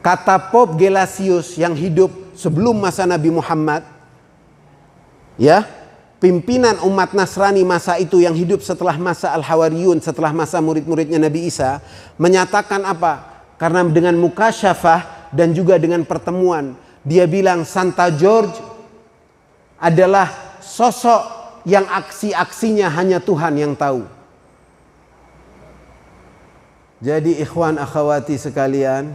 Kata Pope Gelasius yang hidup sebelum masa Nabi Muhammad, ya, pimpinan umat Nasrani masa itu yang hidup setelah masa Al-Hawariyun, setelah masa murid-muridnya Nabi Isa, menyatakan apa? Karena dengan mukasyafah dan juga dengan pertemuan, dia bilang Santa George adalah sosok yang aksi-aksinya hanya Tuhan yang tahu. Jadi ikhwan akhwati sekalian,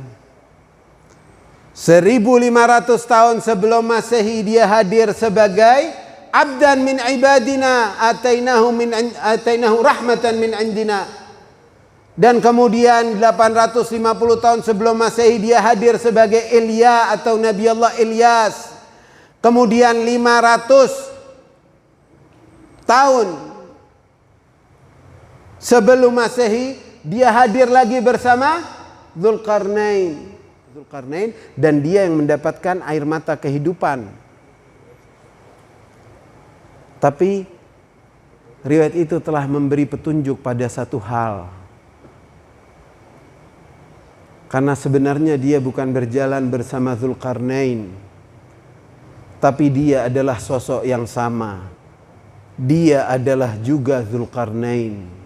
1500 tahun sebelum Masehi dia hadir sebagai abdan min ibadina atainahu rahmatan min indina. Dan kemudian 850 tahun sebelum Masehi dia hadir sebagai Ilya atau Nabi Allah Ilyas. Kemudian 500 tahun sebelum Masehi dia hadir lagi bersama Dzulqarnain, dan dia yang mendapatkan air mata kehidupan. Tapi riwayat itu telah memberi petunjuk pada satu hal. Karena sebenarnya dia bukan berjalan bersama Dzulqarnain, tapi dia adalah sosok yang sama. Dia adalah juga Dzulqarnain.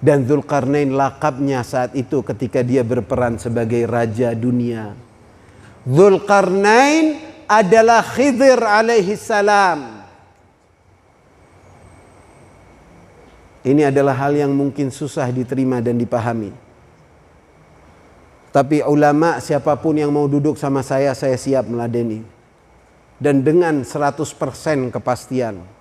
Dan Dzulqarnain lakabnya saat itu ketika dia berperan sebagai raja dunia. Dzulqarnain adalah Khidir alaihissalam. Ini adalah hal yang mungkin susah diterima dan dipahami. Tapi ulama siapapun yang mau duduk sama saya siap meladeni. Dan dengan 100% kepastian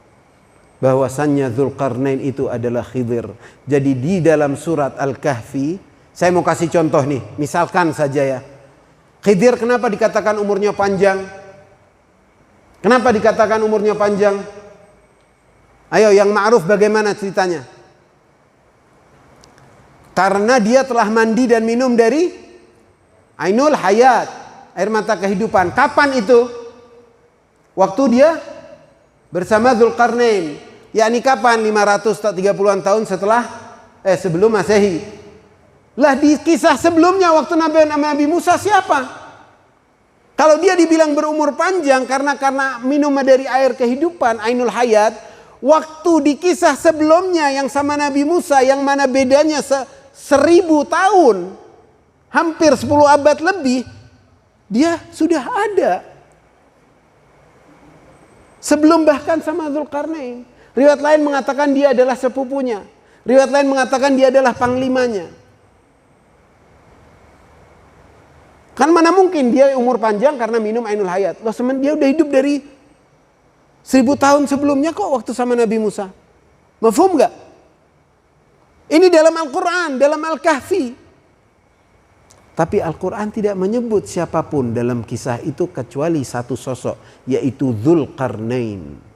bahwasannya Dzulqarnain itu adalah Khidir. Jadi di dalam surat Al-Kahfi, saya mau kasih contoh nih, misalkan saja ya. Khidir kenapa dikatakan umurnya panjang? Kenapa dikatakan umurnya panjang? Ayo yang ma'ruf bagaimana ceritanya? Karena dia telah mandi dan minum dari Ainul hayat, air mata kehidupan. Kapan itu? Waktu dia bersama Dzulqarnain. Yakni kapan? 530-an tahun sebelum Masehi. Lah di kisah sebelumnya waktu Nabi Musa siapa? Kalau dia dibilang berumur panjang karena minum dari air kehidupan, Ainul hayat, waktu di kisah sebelumnya yang sama Nabi Musa yang mana bedanya 1000 tahun, hampir 10 abad lebih, dia sudah ada. Sebelum bahkan sama Dzulqarnain. Riwayat lain mengatakan dia adalah sepupunya. Riwayat lain mengatakan dia adalah panglimanya. Kan mana mungkin dia umur panjang karena minum Ainul hayat. Loh, dia udah hidup dari 1000 tahun sebelumnya kok waktu sama Nabi Musa. Mafhum gak? Ini dalam Al-Quran, dalam Al-Kahfi. Tapi Al-Quran tidak menyebut siapapun dalam kisah itu kecuali satu sosok, yaitu Dzulqarnain.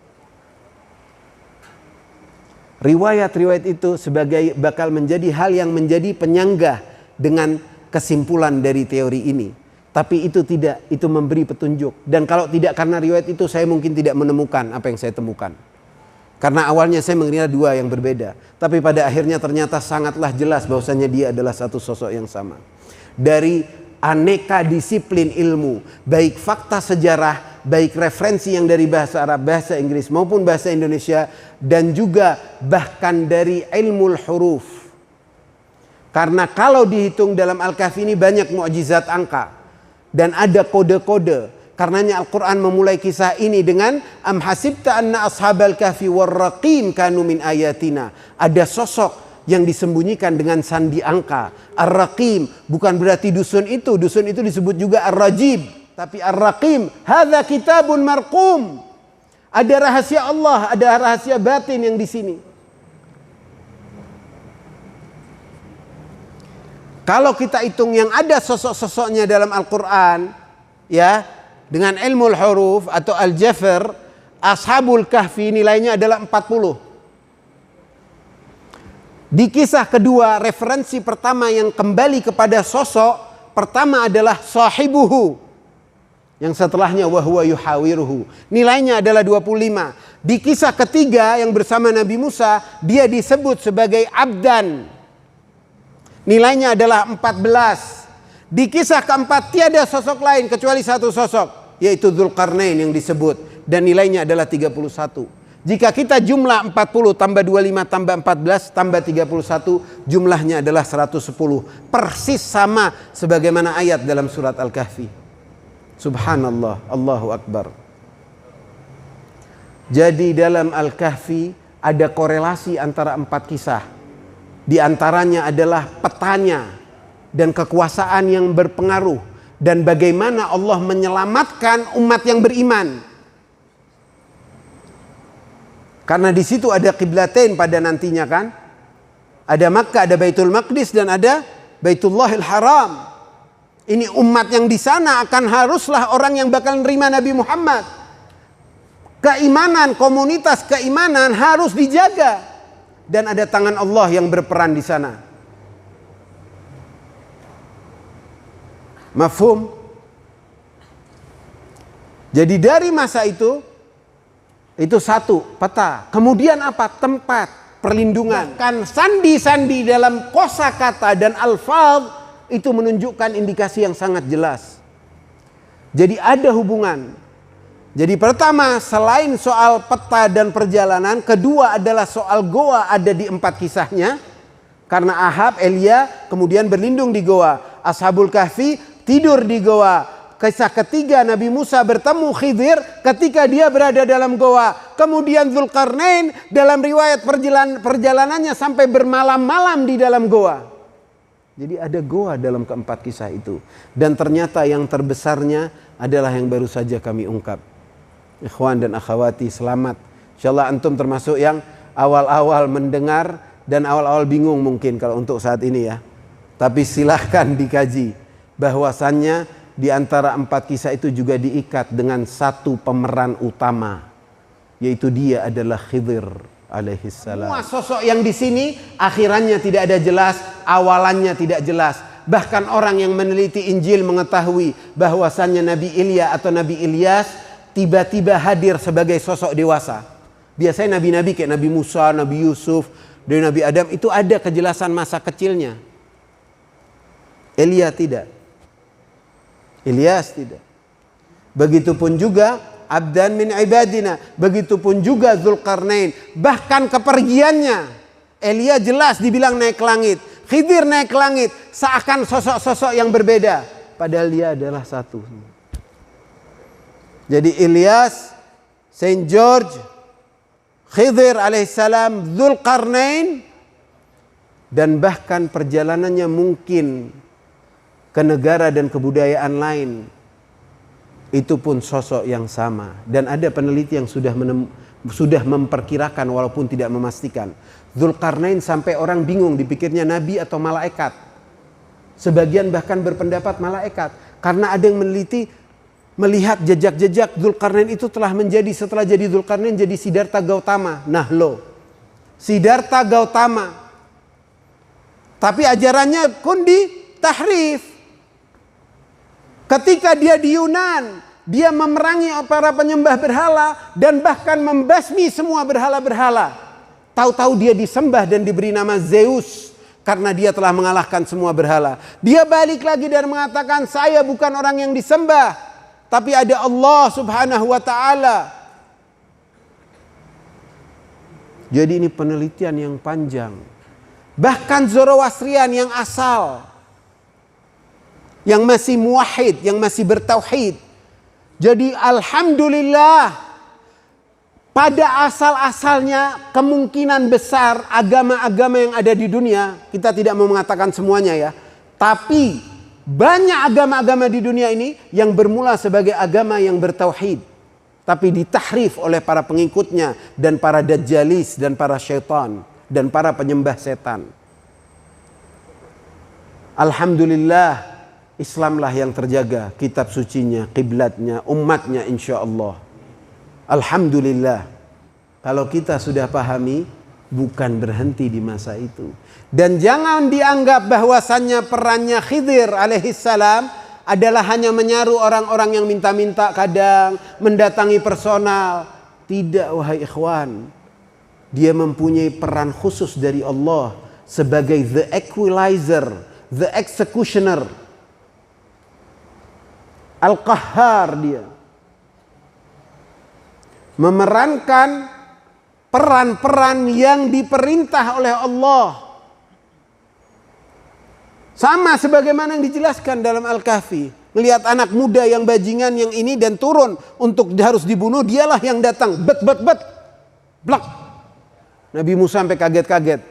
Riwayat-riwayat itu bakal menjadi hal yang menjadi penyanggah dengan kesimpulan dari teori ini. Tapi itu tidak, itu memberi petunjuk. Dan kalau tidak karena riwayat itu, saya mungkin tidak menemukan apa yang saya temukan. Karena awalnya saya mengira dua yang berbeda. Tapi pada akhirnya ternyata sangatlah jelas bahwasanya dia adalah satu sosok yang sama. Dari aneka disiplin ilmu, baik fakta sejarah, baik referensi yang dari bahasa Arab, bahasa Inggris maupun bahasa Indonesia, dan juga bahkan dari ilmu huruf. Karena kalau dihitung dalam Al-Kahfi ini banyak mukjizat angka dan ada kode-kode. Karenanya Al-Quran memulai kisah ini dengan am hasibta anna ashabal kahfi warraqim kanu min ayatina. Ada sosok yang disembunyikan dengan sandi angka. Ar-Raqim bukan berarti dusun itu disebut juga Ar-Rajib, tapi Ar-Raqim hadza kitabun marqum. Ada rahasia Allah, ada rahasia batin yang di sini. Kalau kita hitung yang ada sosok-sosoknya dalam Al-Quran, ya, dengan ilmu huruf atau al-jafr, ashabul kahfi nilainya adalah 40. Di kisah kedua, referensi pertama yang kembali kepada sosok pertama adalah sahibuhu. Yang setelahnya wahuwa yuhawiruhu. Nilainya adalah 25. Di kisah ketiga yang bersama Nabi Musa, dia disebut sebagai abdan. Nilainya adalah 14. Di kisah keempat tiada sosok lain kecuali satu sosok, yaitu Dzulqarnain yang disebut, dan nilainya adalah 31. Jika kita jumlah 40 tambah 25 tambah 14 tambah 31, jumlahnya adalah 110. Persis sama sebagaimana ayat dalam surat Al-Kahfi. Subhanallah, Allahu Akbar. Jadi dalam Al-Kahfi ada korelasi antara 4 kisah. Di antaranya adalah petanya dan kekuasaan yang berpengaruh, dan bagaimana Allah menyelamatkan umat yang beriman. Karena di situ ada kiblatain pada nantinya kan. Ada Makkah, ada Baitul Maqdis, dan ada Baitullahil Haram. Ini umat yang di sana akan haruslah orang yang bakal nerima Nabi Muhammad. Keimanan, komunitas keimanan harus dijaga. Dan ada tangan Allah yang berperan di sana. Mafhum? Jadi dari masa itu satu peta. Kemudian apa? Tempat perlindungan. Bahkan sandi-sandi dalam kosakata dan alfaz itu menunjukkan indikasi yang sangat jelas. Jadi ada hubungan. Jadi pertama, selain soal peta dan perjalanan, kedua adalah soal goa ada di 4 kisahnya. Karena Ahab, Elia kemudian berlindung di goa. Ashabul Kahfi tidur di goa. Kisah ketiga, Nabi Musa bertemu Khidir ketika dia berada dalam goa. Kemudian Dzulqarnain dalam riwayat perjalanannya sampai bermalam-malam di dalam goa. Jadi ada goa dalam keempat kisah itu. Dan ternyata yang terbesarnya adalah yang baru saja kami ungkap. Ikhwan dan akhwati, selamat. Insyaallah antum termasuk yang awal-awal mendengar dan awal-awal bingung mungkin kalau untuk saat ini ya. Tapi silahkan dikaji bahwasannya di antara 4 kisah itu juga diikat dengan satu pemeran utama, yaitu dia adalah Khidir alaihissalam. Semua sosok yang di sini akhirannya tidak ada jelas, awalannya tidak jelas. Bahkan orang yang meneliti Injil mengetahui bahwasannya Nabi Ilya atau Nabi Ilyas tiba-tiba hadir sebagai sosok dewasa. Biasanya nabi-nabi kayak Nabi Musa, Nabi Yusuf, dari Nabi Adam itu ada kejelasan masa kecilnya. Ilya tidak. Ilyas tidak. Begitupun juga abdan min ibadina. Begitupun juga Dzulqarnain. Bahkan kepergiannya Elia jelas dibilang naik ke langit. Khidir naik ke langit. Seakan sosok-sosok yang berbeda. Padahal dia adalah satu. Jadi Ilyas, Saint George, Khidir alaihissalam, Dzulqarnain. Dan bahkan perjalanannya mungkin ke negara dan kebudayaan lain. Itu pun sosok yang sama. Dan ada peneliti yang sudah memperkirakan walaupun tidak memastikan. Dzulqarnain sampai orang bingung dipikirnya nabi atau malaikat. Sebagian bahkan berpendapat malaikat. Karena ada yang meneliti melihat jejak-jejak Dzulqarnain itu telah menjadi, setelah jadi Dzulqarnain jadi Siddhartha Gautama. Nah loh, Siddhartha Gautama. Tapi ajarannya pun ditahrif. Ketika dia di Yunan, dia memerangi para penyembah berhala dan bahkan membasmi semua berhala-berhala. Tahu-tahu dia disembah dan diberi nama Zeus karena dia telah mengalahkan semua berhala. Dia balik lagi dan mengatakan, saya bukan orang yang disembah, tapi ada Allah Subhanahu wa ta'ala. Jadi ini penelitian yang panjang. Bahkan Zoroastrian yang asal, yang masih muwahhid, yang masih bertauhid. Jadi alhamdulillah, pada asal-asalnya kemungkinan besar agama-agama yang ada di dunia, kita tidak mau mengatakan semuanya ya, tapi banyak agama-agama di dunia ini yang bermula sebagai agama yang bertauhid, tapi ditahrif oleh para pengikutnya dan para dajjalis dan para syaitan dan para penyembah setan. Alhamdulillah, Islamlah yang terjaga, kitab sucinya, kiblatnya, umatnya insya Allah. Alhamdulillah. Kalau kita sudah pahami, bukan berhenti di masa itu. Dan jangan dianggap bahwasannya perannya Khidir alaihissalam adalah hanya menyaru orang-orang yang minta-minta kadang, mendatangi personal. Tidak wahai ikhwan. Dia mempunyai peran khusus dari Allah sebagai the equalizer, the executioner. Al-Qahhar dia. Memerankan peran-peran yang diperintah oleh Allah. Sama sebagaimana yang dijelaskan dalam Al-Kahfi. Melihat anak muda yang bajingan yang ini dan turun untuk harus dibunuh, dialah yang datang. Blak. Nabi Musa sampai kaget-kaget.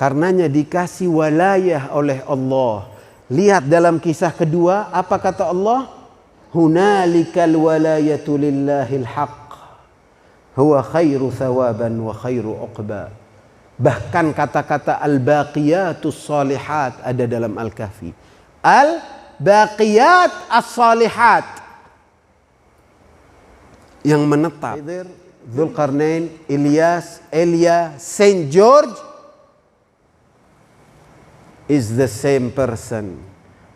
Karenanya dikasih walayah oleh Allah. Lihat dalam kisah kedua, apa kata Allah? Hunalikal walayatu lillahil haq. Huwa khairu thawaban wa khairu uqba. Bahkan kata-kata al-baqiyatus salihat ada dalam Al-Kahfi. Al-baqiyat as-salihat. Yang menetap. Dzulqarnain, Ilyas, Elia, Saint George is the same person.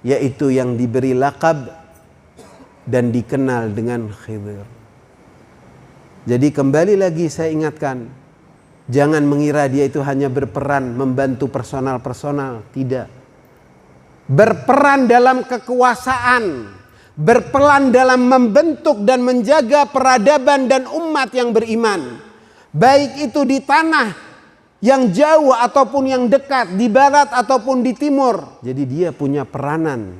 Yaitu yang diberi laqab dan dikenal dengan Khidir. Jadi kembali lagi saya ingatkan, jangan mengira dia itu hanya berperan membantu personal-personal, tidak. Berperan dalam kekuasaan, berperan dalam membentuk dan menjaga peradaban dan umat yang beriman. Baik itu di tanah yang jauh ataupun yang dekat, di barat ataupun di timur. Jadi dia punya peranan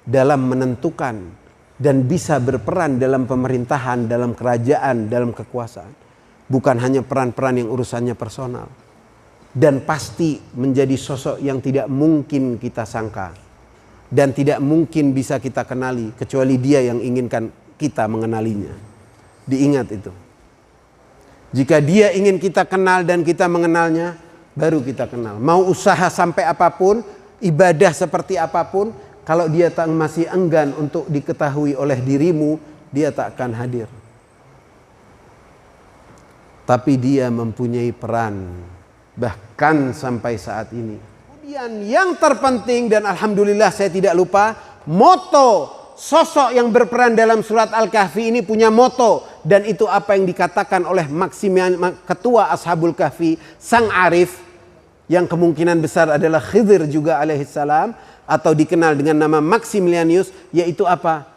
dalam menentukan dan bisa berperan dalam pemerintahan, dalam kerajaan, dalam kekuasaan. Bukan hanya peran-peran yang urusannya personal. Dan pasti menjadi sosok yang tidak mungkin kita sangka. Dan tidak mungkin bisa kita kenali. Kecuali dia yang inginkan kita mengenalinya. Diingat itu. Jika dia ingin kita kenal dan kita mengenalnya, baru kita kenal. Mau usaha sampai apapun, ibadah seperti apapun, kalau dia tak masih enggan untuk diketahui oleh dirimu, dia tak akan hadir. Tapi dia mempunyai peran, bahkan sampai saat ini. Yang terpenting dan alhamdulillah saya tidak lupa, moto sosok yang berperan dalam surat Al-Kahfi ini punya moto, dan itu apa yang dikatakan oleh ketua Ashabul Kahfi, sang arif yang kemungkinan besar adalah Khidir juga alaihissalam, atau dikenal dengan nama Maximilianus, yaitu apa?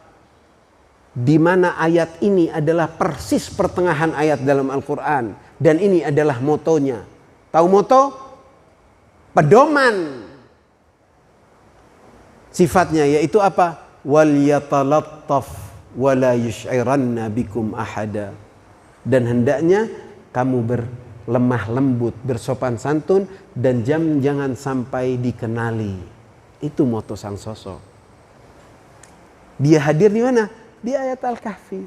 Di mana ayat ini adalah persis pertengahan ayat dalam Al-Quran, dan ini adalah motonya. Tahu moto? Pedoman sifatnya yaitu apa? Wal yatalattaf wala yush'iranna bikum ahada. Dan hendaknya kamu berlemah lembut, bersopan santun, dan jangan sampai dikenali. Itu moto sang sosok. Dia hadir di mana? Di ayat Al-Kahfi.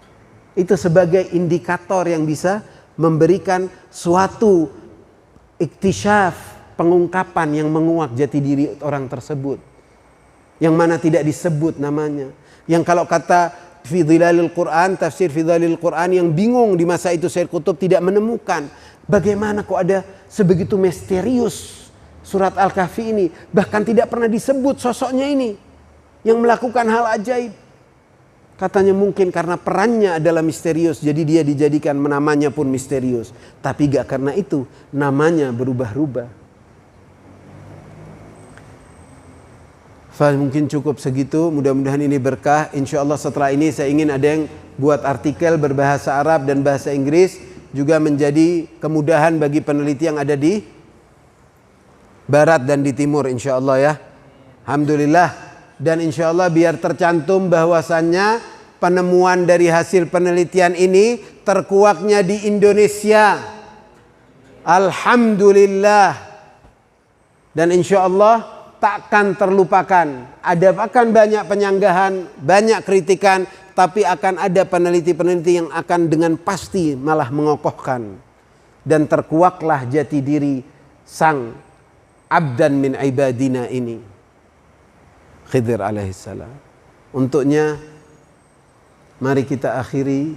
Itu sebagai indikator yang bisa memberikan suatu iktisyaf, pengungkapan yang menguak jati diri orang tersebut, yang mana tidak disebut namanya. Yang kalau kata fi dhilalil Quran, tafsir fi dhilalil Quran, yang bingung di masa itu Sayyid Qutb tidak menemukan bagaimana kok ada sebegitu misterius surat Al-Kahfi ini, bahkan tidak pernah disebut sosoknya ini yang melakukan hal ajaib. Katanya mungkin karena perannya adalah misterius, jadi dia dijadikan namanya pun misterius. Tapi gak karena itu namanya berubah-ubah. Mungkin cukup segitu, mudah-mudahan ini berkah. Insya Allah setelah ini saya ingin ada yang buat artikel berbahasa Arab dan bahasa Inggris, juga menjadi kemudahan bagi peneliti yang ada di barat dan di timur, insya Allah ya. Alhamdulillah. Dan insya Allah biar tercantum bahwasannya penemuan dari hasil penelitian ini terkuaknya di Indonesia. Alhamdulillah. Dan insya Allah takkan terlupakan. Akan banyak penyanggahan, banyak kritikan, tapi akan ada peneliti-peneliti yang akan dengan pasti malah mengokohkan. Dan terkuaklah jati diri sang abdan min ibadina ini, Khidir alaihissalam. Untuknya mari kita akhiri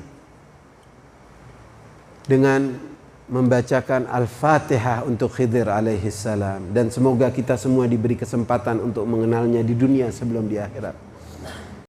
dengan membacakan Al-Fatihah untuk Khidir alaihissalam, dan semoga kita semua diberi kesempatan untuk mengenalnya di dunia sebelum di akhirat.